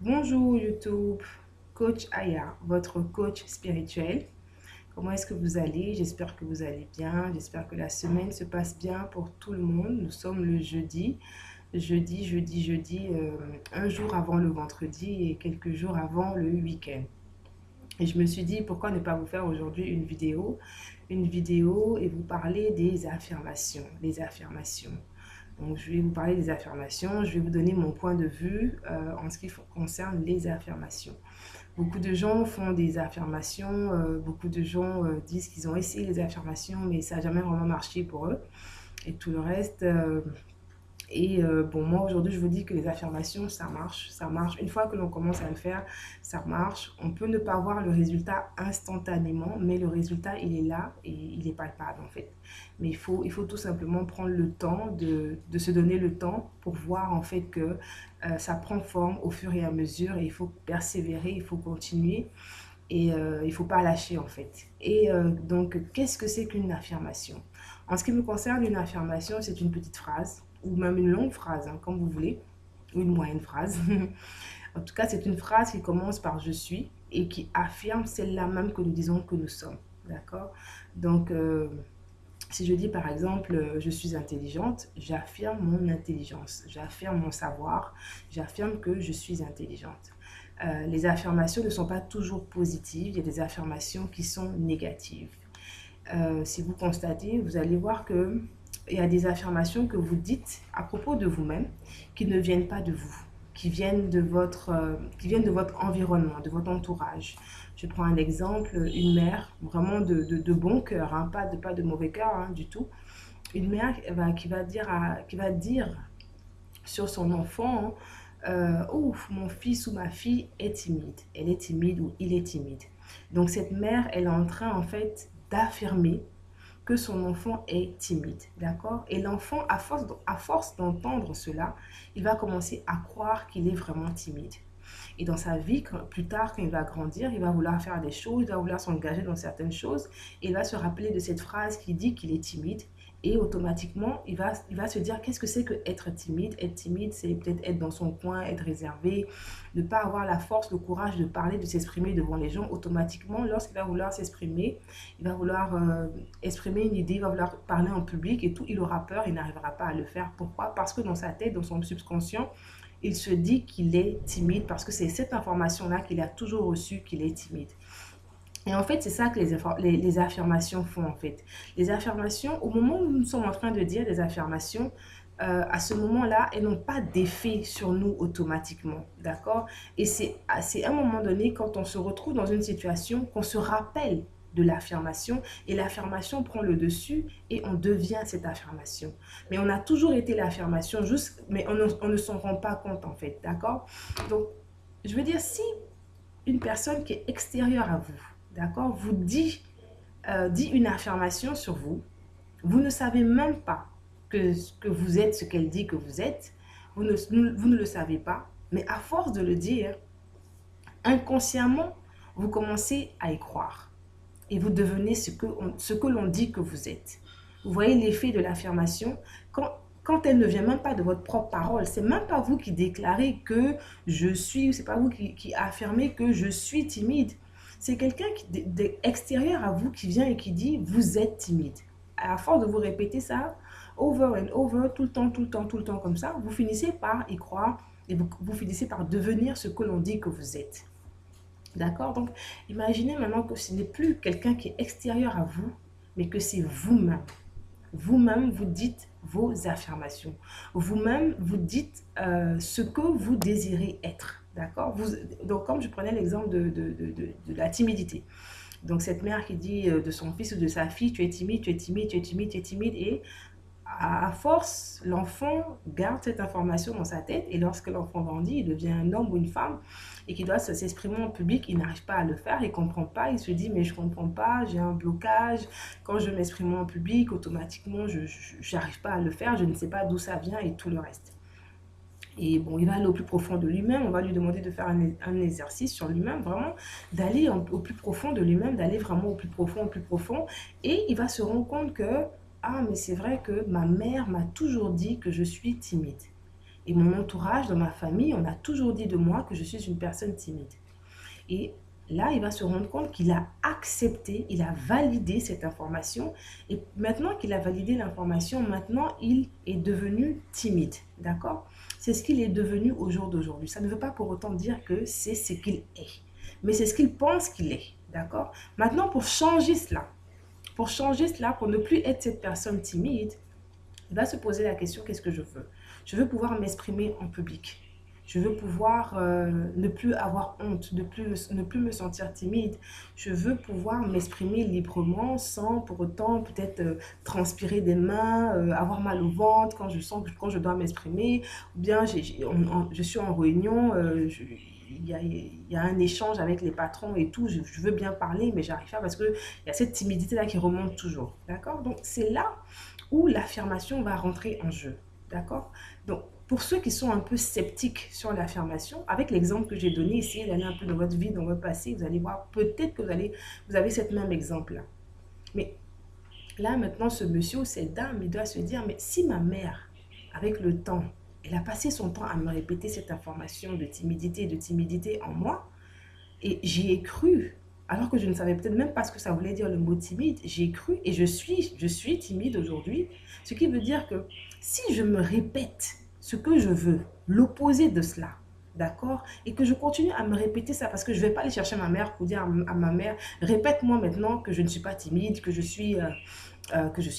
Bonjour YouTube, Coach Aya, votre coach spirituel. Comment est-ce que vous allez? J'espère que vous allez bien. J'espère que la semaine se passe bien pour tout le monde. Nous sommes le jeudi, un jour avant le vendredi et quelques jours avant le week-end. Et je me suis dit, pourquoi ne pas vous faire aujourd'hui une vidéo et vous parler des affirmations, les affirmations. Donc, je vais vous parler des affirmations, je vais vous donner mon point de vue en ce qui concerne les affirmations. Beaucoup de gens font des affirmations, beaucoup de gens disent qu'ils ont essayé les affirmations, mais ça n'a jamais vraiment marché pour eux. Et tout le reste, bon, moi aujourd'hui, je vous dis que les affirmations, ça marche, ça marche. Une fois que l'on commence à le faire, ça marche. On peut ne pas voir le résultat instantanément, mais le résultat, il est là et il est palpable en fait. Mais il faut tout simplement prendre le temps de se donner le temps pour voir en fait que ça prend forme au fur et à mesure et il faut persévérer, il faut continuer et il ne faut pas lâcher en fait. Donc, qu'est-ce que c'est qu'une affirmation? En ce qui me concerne, une affirmation, c'est une petite phrase ou même une longue phrase, hein, comme vous voulez, ou une moyenne phrase. En tout cas, c'est une phrase qui commence par je suis et qui affirme celle-là même que nous disons que nous sommes. D'accord? Donc, si je dis par exemple je suis intelligente, j'affirme mon intelligence, j'affirme mon savoir, j'affirme que je suis intelligente. Les affirmations ne sont pas toujours positives, il y a des affirmations qui sont négatives. Si vous constatez, vous allez voir que il y a des affirmations que vous dites à propos de vous-même qui ne viennent pas de vous, qui viennent de votre environnement, de votre entourage. Je prends un exemple, une mère vraiment de bon cœur, hein, pas de mauvais cœur hein, du tout. Une mère qui va dire sur son enfant, ouf, mon fils ou ma fille est timide, elle est timide ou il est timide. Donc cette mère, elle est en train en fait d'affirmer que son enfant est timide, d'accord? Et l'enfant, à force d'entendre cela, il va commencer à croire qu'il est vraiment timide. Et dans sa vie, plus tard, quand il va grandir, il va vouloir faire des choses, il va vouloir s'engager dans certaines choses, et il va se rappeler de cette phrase qui dit qu'il est timide, et automatiquement, il va se dire qu'est-ce que c'est que être timide? Être timide, c'est peut-être être dans son coin, être réservé, ne pas avoir la force, le courage de parler, de s'exprimer devant les gens. Automatiquement, lorsqu'il va vouloir s'exprimer, il va vouloir exprimer une idée, il va vouloir parler en public et tout, il aura peur, il n'arrivera pas à le faire. Pourquoi? Parce que dans sa tête, dans son subconscient, il se dit qu'il est timide parce que c'est cette information-là qu'il a toujours reçue qu'il est timide. Et en fait, c'est ça que les affirmations font en fait. Les affirmations, au moment où nous sommes en train de dire des affirmations, à ce moment-là, elles n'ont pas d'effet sur nous automatiquement, d'accord? Et c'est à un moment donné, quand on se retrouve dans une situation, qu'on se rappelle de l'affirmation et l'affirmation prend le dessus et on devient cette affirmation. Mais on a toujours été l'affirmation, juste, mais on ne s'en rend pas compte en fait, d'accord? Donc, je veux dire, si une personne qui est extérieure à vous, d'accord, dit une affirmation sur vous, vous ne savez même pas que vous êtes ce qu'elle dit que vous êtes, vous ne le savez pas, mais à force de le dire, inconsciemment, vous commencez à y croire et vous devenez ce que l'on dit que vous êtes. Vous voyez l'effet de l'affirmation quand elle ne vient même pas de votre propre parole, c'est même pas vous qui déclarez que je suis, c'est pas vous qui affirmez que je suis timide. C'est quelqu'un extérieur à vous qui vient et qui dit vous êtes timide. À force de vous répéter ça, over and over, tout le temps, tout le temps, tout le temps comme ça, vous finissez par y croire et vous finissez par devenir ce que l'on dit que vous êtes. D'accord? Donc, imaginez maintenant que ce n'est plus quelqu'un qui est extérieur à vous, mais que c'est vous-même. Vous-même, vous dites vos affirmations. Vous-même, vous dites ce que vous désirez être. D'accord? Donc, comme je prenais l'exemple de la timidité. Donc, cette mère qui dit de son fils ou de sa fille, tu es timide, tu es timide, tu es timide, tu es timide. Et à force, l'enfant garde cette information dans sa tête. Et lorsque l'enfant grandit, il devient un homme ou une femme et qu'il doit s'exprimer en public, il n'arrive pas à le faire, il ne comprend pas, il se dit mais je ne comprends pas, j'ai un blocage, quand je m'exprime en public, automatiquement je n'arrive pas à le faire, je ne sais pas d'où ça vient et tout le reste. Et bon, il va aller au plus profond de lui-même, on va lui demander de faire un exercice sur lui-même, vraiment d'aller au plus profond de lui-même, d'aller vraiment au plus profond, et il va se rendre compte que, ah mais c'est vrai que ma mère m'a toujours dit que je suis timide. Et mon entourage, dans ma famille, on a toujours dit de moi que je suis une personne timide. Et là, il va se rendre compte qu'il a accepté, il a validé cette information. Et maintenant qu'il a validé l'information, maintenant, il est devenu timide. D'accord? C'est ce qu'il est devenu au jour d'aujourd'hui. Ça ne veut pas pour autant dire que c'est ce qu'il est. Mais c'est ce qu'il pense qu'il est. D'accord? Maintenant, pour ne plus être cette personne timide, il va se poser la question, qu'est-ce que je veux? Je veux pouvoir m'exprimer en public. Je veux pouvoir ne plus avoir honte, ne plus me sentir timide. Je veux pouvoir m'exprimer librement sans pour autant peut-être transpirer des mains, avoir mal au ventre quand je sens que quand je dois m'exprimer. Ou bien je suis en réunion, il y a un échange avec les patrons et tout. Je veux bien parler, mais j'arrive pas parce qu'il y a cette timidité-là qui remonte toujours. D'accord? Donc c'est là où l'affirmation va rentrer en jeu. D'accord? Donc, pour ceux qui sont un peu sceptiques sur l'affirmation, avec l'exemple que j'ai donné, essayez d'aller un peu dans votre vie, dans votre passé, vous allez voir, peut-être que vous avez cette même exemple-là. Mais là, maintenant, ce monsieur ou cette dame, il doit se dire, mais si ma mère, avec le temps, elle a passé son temps à me répéter cette information de timidité en moi, et j'y ai cru, alors que je ne savais peut-être même pas ce que ça voulait dire le mot timide. J'y ai cru et je suis timide aujourd'hui. Ce qui veut dire que si je me répète ce que je veux, l'opposé de cela, d'accord, et que je continue à me répéter ça, parce que je ne vais pas aller chercher ma mère pour dire à ma mère, répète-moi maintenant que je ne suis pas timide, que je suis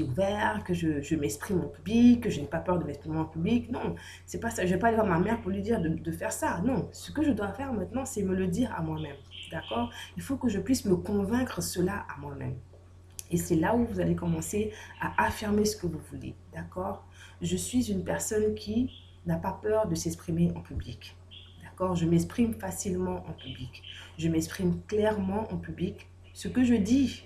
ouvert, que je m'exprime en public, que je n'ai pas peur de m'exprimer en public. Non, c'est pas ça. Je vais pas aller voir ma mère pour lui dire de faire ça. Non, ce que je dois faire maintenant, c'est me le dire à moi-même. D'accord? Il faut que je puisse me convaincre cela à moi-même. Et c'est là où vous allez commencer à affirmer ce que vous voulez. D'accord? Je suis une personne qui n'a pas peur de s'exprimer en public. D'accord? Je m'exprime facilement en public. Je m'exprime clairement en public. Ce que je dis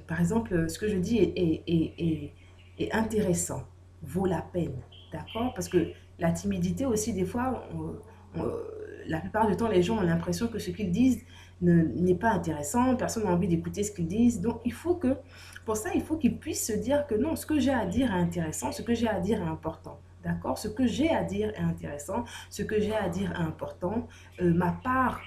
par exemple, ce que je dis est intéressant, vaut la peine, d'accord? Parce que la timidité aussi, des fois, la plupart du temps, les gens ont l'impression que ce qu'ils disent n'est pas intéressant, personne n'a envie d'écouter ce qu'ils disent. Donc, pour ça, il faut qu'ils puissent se dire que non, ce que j'ai à dire est intéressant, ce que j'ai à dire est important. D'accord? Ce que j'ai à dire est intéressant, ce que j'ai à dire est important. Ma part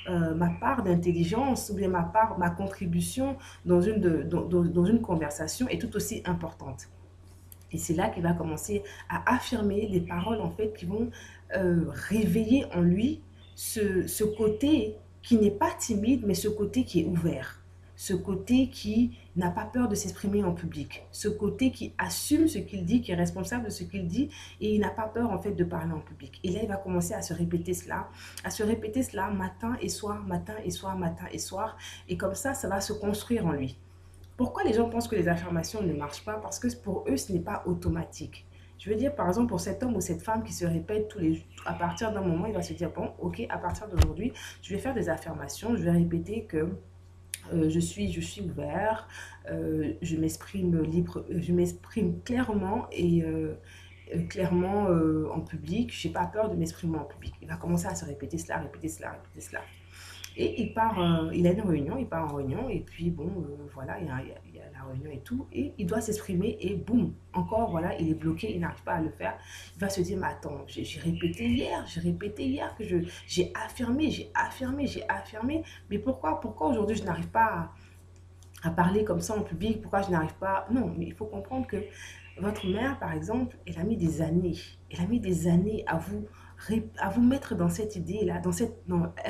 d'intelligence ou bien ma contribution dans une conversation est tout aussi importante. Et c'est là qu'il va commencer à affirmer des paroles en fait qui vont réveiller en lui ce côté qui n'est pas timide, mais ce côté qui est ouvert. Ce côté qui n'a pas peur de s'exprimer en public. Ce côté qui assume ce qu'il dit, qui est responsable de ce qu'il dit et il n'a pas peur en fait de parler en public. Et là, il va commencer à se répéter cela matin et soir, matin et soir, matin et soir. Et comme ça va se construire en lui. Pourquoi les gens pensent que les affirmations ne marchent pas? Parce que pour eux, ce n'est pas automatique. Je veux dire, par exemple, pour cet homme ou cette femme qui se répète à partir d'un moment, il va se dire, bon, ok, à partir d'aujourd'hui, je vais faire des affirmations, je vais répéter que je suis ouvert, je m'exprime libre, je m'exprime clairement et en public, je n'ai pas peur de m'exprimer en public. Il va commencer à se répéter cela, répéter cela, répéter cela. Et il a une réunion, il part en réunion, et puis bon, voilà, il y a la réunion et tout, et il doit s'exprimer, et boum, encore, voilà, il est bloqué, il n'arrive pas à le faire. Il va se dire, mais attends, j'ai répété hier que j'ai affirmé, mais pourquoi aujourd'hui je n'arrive pas à parler comme ça en public, pourquoi je n'arrive pas... Non, mais il faut comprendre que votre mère, par exemple, elle a mis des années à vous mettre dans cette idée-là,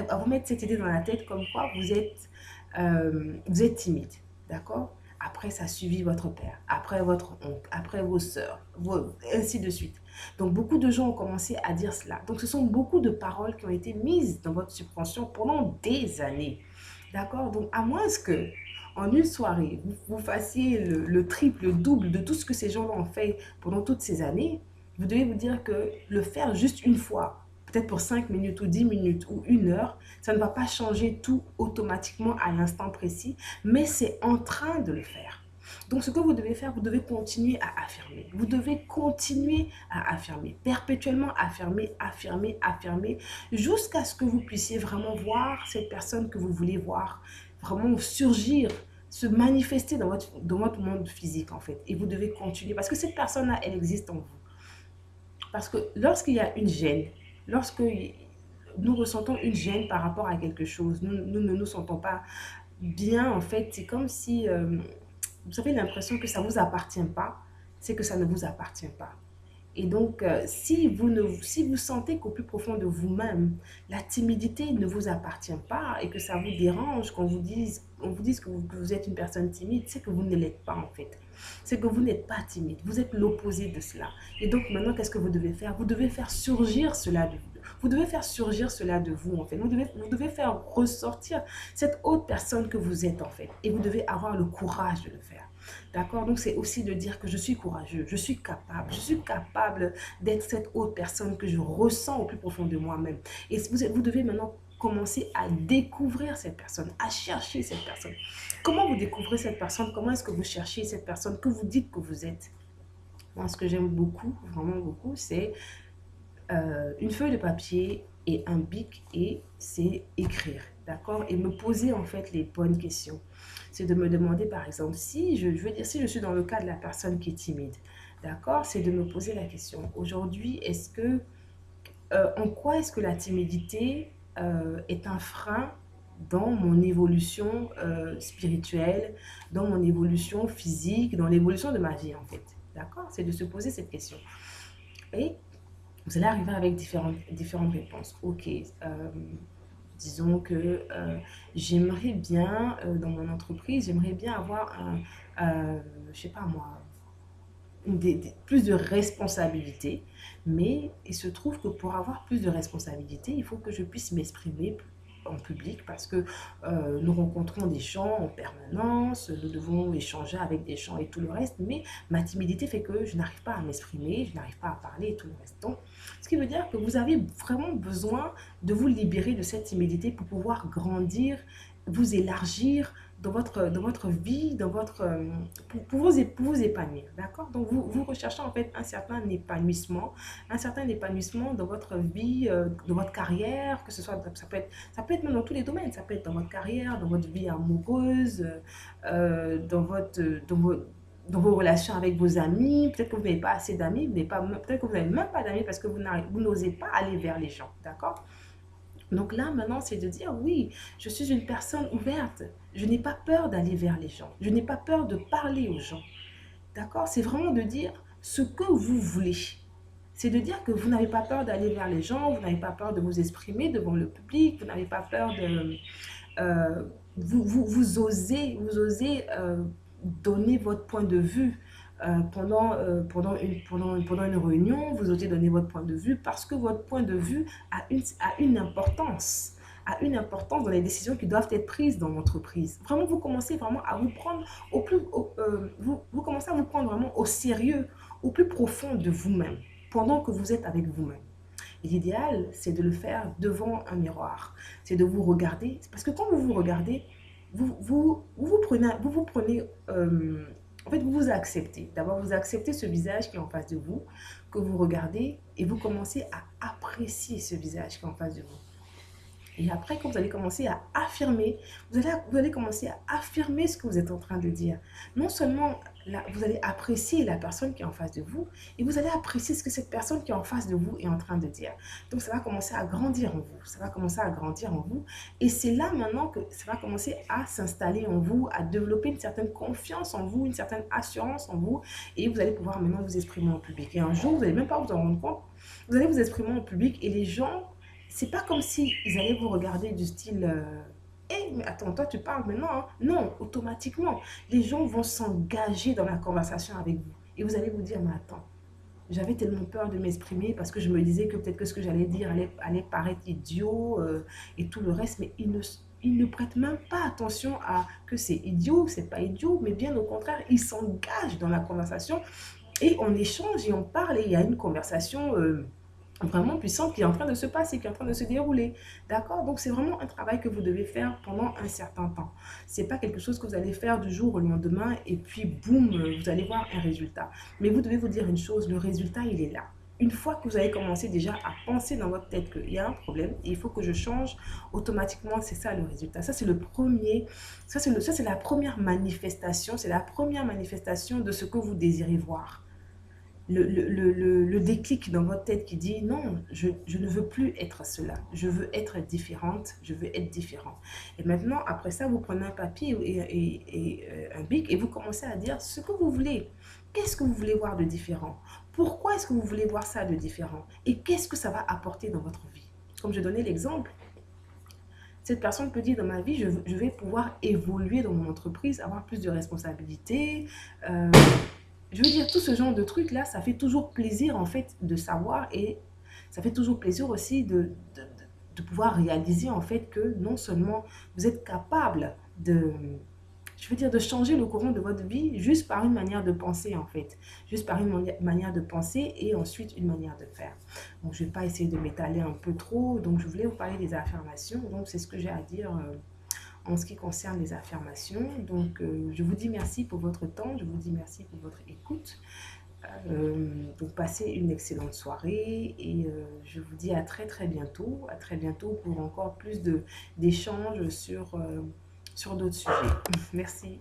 à vous mettre cette idée dans la tête comme quoi vous êtes timide, d'accord? Après, ça a suivi votre père, après votre oncle, après vos sœurs, ainsi de suite. Donc, beaucoup de gens ont commencé à dire cela. Donc, ce sont beaucoup de paroles qui ont été mises dans votre subconscient pendant des années, d'accord? Donc, à moins que en une soirée, vous fassiez le triple, le double de tout ce que ces gens ont fait pendant toutes ces années, vous devez vous dire que le faire juste une fois, peut-être pour 5 minutes ou 10 minutes ou 1 heure, ça ne va pas changer tout automatiquement à l'instant précis, mais c'est en train de le faire. Donc ce que vous devez faire, vous devez continuer à affirmer. Vous devez continuer à affirmer, perpétuellement affirmer, affirmer, affirmer, jusqu'à ce que vous puissiez vraiment voir cette personne que vous voulez voir, vraiment surgir, se manifester dans votre monde physique en fait. Et vous devez continuer parce que cette personne-là, elle existe en vous. Parce que lorsqu'il y a une gêne, lorsque nous ressentons une gêne par rapport à quelque chose, nous ne nous sentons pas bien, en fait, c'est comme si vous avez l'impression que ça ne vous appartient pas, c'est que ça ne vous appartient pas. Et donc, si vous sentez qu'au plus profond de vous-même, la timidité ne vous appartient pas et que ça vous dérange, on vous dise que vous êtes une personne timide, c'est que vous ne l'êtes pas en fait. C'est que vous n'êtes pas timide, vous êtes l'opposé de cela. Et donc maintenant, qu'est-ce que vous devez faire? Vous devez faire surgir cela de vous. Vous devez faire surgir cela de vous en fait. Vous devez faire ressortir cette autre personne que vous êtes en fait. Et vous devez avoir le courage de le faire. D'accord? Donc, c'est aussi de dire que je suis courageux, je suis capable d'être cette autre personne que je ressens au plus profond de moi-même. Et vous devez maintenant commencer à découvrir cette personne, à chercher cette personne. Comment vous découvrez cette personne? Comment est-ce que vous cherchez cette personne que vous dites que vous êtes? Moi, ce que j'aime beaucoup, vraiment beaucoup, c'est une feuille de papier et un bic et c'est écrire, d'accord? Et me poser en fait les bonnes questions. C'est de me demander par exemple, si je veux dire, si je suis dans le cas de la personne qui est timide, d'accord? C'est de me poser la question, aujourd'hui, en quoi est-ce que la timidité est un frein dans mon évolution spirituelle, dans mon évolution physique, dans l'évolution de ma vie en fait, d'accord? C'est de se poser cette question. Et vous allez arriver avec différentes réponses. Ok, disons que j'aimerais bien, dans mon entreprise, j'aimerais bien avoir je sais pas moi, plus de responsabilités. Mais il se trouve que pour avoir plus de responsabilités, il faut que je puisse m'exprimer en public parce que nous rencontrons des gens en permanence, nous devons échanger avec des gens et tout le reste, mais ma timidité fait que je n'arrive pas à m'exprimer, je n'arrive pas à parler et tout le reste. Donc, ce qui veut dire que vous avez vraiment besoin de vous libérer de cette timidité pour pouvoir grandir, vous élargir dans votre vie, pour vous épanouir, d'accord? Donc, vous recherchez en fait un certain épanouissement dans votre vie, dans votre carrière, que ce soit, ça peut être même dans tous les domaines, ça peut être dans votre carrière, dans votre vie amoureuse, dans dans vos relations avec vos amis, peut-être que vous n'avez pas assez d'amis, peut-être que vous n'avez même pas d'amis parce que vous n'osez pas aller vers les gens, d'accord? Donc là, maintenant, c'est de dire, oui, je suis une personne ouverte. Je n'ai pas peur d'aller vers les gens. Je n'ai pas peur de parler aux gens. D'accord? C'est vraiment de dire ce que vous voulez. C'est de dire que vous n'avez pas peur d'aller vers les gens, vous n'avez pas peur de vous exprimer devant le public, vous n'avez pas peur de... euh, vous osez donner votre point de vue pendant une réunion, vous osez donner votre point de vue parce que votre point de vue a une importance dans les décisions qui doivent être prises dans l'entreprise. Vraiment, vous commencez vraiment à vous prendre vous commencez à vous prendre vraiment au sérieux, au plus profond de vous-même, pendant que vous êtes avec vous-même. L'idéal, c'est de le faire devant un miroir. C'est de vous regarder. Parce que quand vous vous regardez, vous prenez en fait, vous vous acceptez. D'abord, vous acceptez ce visage qui est en face de vous, que vous regardez, et vous commencez à apprécier ce visage qui est en face de vous. Et après, quand vous allez commencer à affirmer, vous allez commencer à affirmer ce que vous êtes en train de dire. Non seulement vous allez apprécier la personne qui est en face de vous, et vous allez apprécier ce que cette personne qui est en face de vous est en train de dire. Donc, ça va commencer à grandir en vous. Ça va commencer à grandir en vous. Et c'est là maintenant que ça va commencer à s'installer en vous, à développer une certaine confiance en vous, une certaine assurance en vous. Et vous allez pouvoir maintenant vous exprimer en public. Et un jour, vous n'allez même pas vous en rendre compte. Vous allez vous exprimer en public et les gens, c'est pas comme si ils allaient vous regarder du style hey, mais attends, toi tu parles maintenant, hein? Non, automatiquement, les gens vont s'engager dans la conversation avec vous. Et vous allez vous dire, mais attends, j'avais tellement peur de m'exprimer parce que je me disais que peut-être que ce que j'allais dire allait paraître idiot et tout le reste, mais ils ne prêtent même pas attention à que c'est idiot, c'est pas idiot, mais bien au contraire, ils s'engagent dans la conversation et on échange et on parle et il y a une conversation vraiment puissante qui est en train de se passer, qui est en train de se dérouler. D'accord? Donc, c'est vraiment un travail que vous devez faire pendant un certain temps. C'est pas quelque chose que vous allez faire du jour au lendemain et puis boum, vous allez voir un résultat. Mais vous devez vous dire une chose, le résultat, il est là. Une fois que vous avez commencé déjà à penser dans votre tête qu'il y a un problème et il faut que je change, automatiquement, c'est ça le résultat. Ça, c'est le premier, ça, c'est la première manifestation, c'est la première manifestation de ce que vous désirez voir. le déclic dans votre tête qui dit non, je ne veux plus être cela, je veux être différente, je veux être différent. Et maintenant, après ça, vous prenez un papier et un bic et vous commencez à dire ce que vous voulez. Qu'est-ce que vous voulez voir de différent? Pourquoi est-ce que vous voulez voir ça de différent? Et qu'est-ce que ça va apporter dans votre vie? Comme je donnais l'exemple, cette personne peut dire dans ma vie, je vais pouvoir évoluer dans mon entreprise, avoir plus de responsabilités, euh, je veux dire, tout ce genre de trucs-là, ça fait toujours plaisir en fait de savoir et ça fait toujours plaisir aussi de pouvoir réaliser en fait que non seulement vous êtes capable de, je veux dire, de changer le courant de votre vie juste par une manière de penser en fait, juste par une manière de penser et ensuite une manière de faire. Donc je ne vais pas essayer de m'étaler un peu trop, donc je voulais vous parler des affirmations, donc c'est ce que j'ai à dire en ce qui concerne les affirmations. Donc, je vous dis merci pour votre temps, je vous dis merci pour votre écoute. Donc, passez une excellente soirée et je vous dis à très bientôt pour encore plus d'échanges sur d'autres sujets. Merci.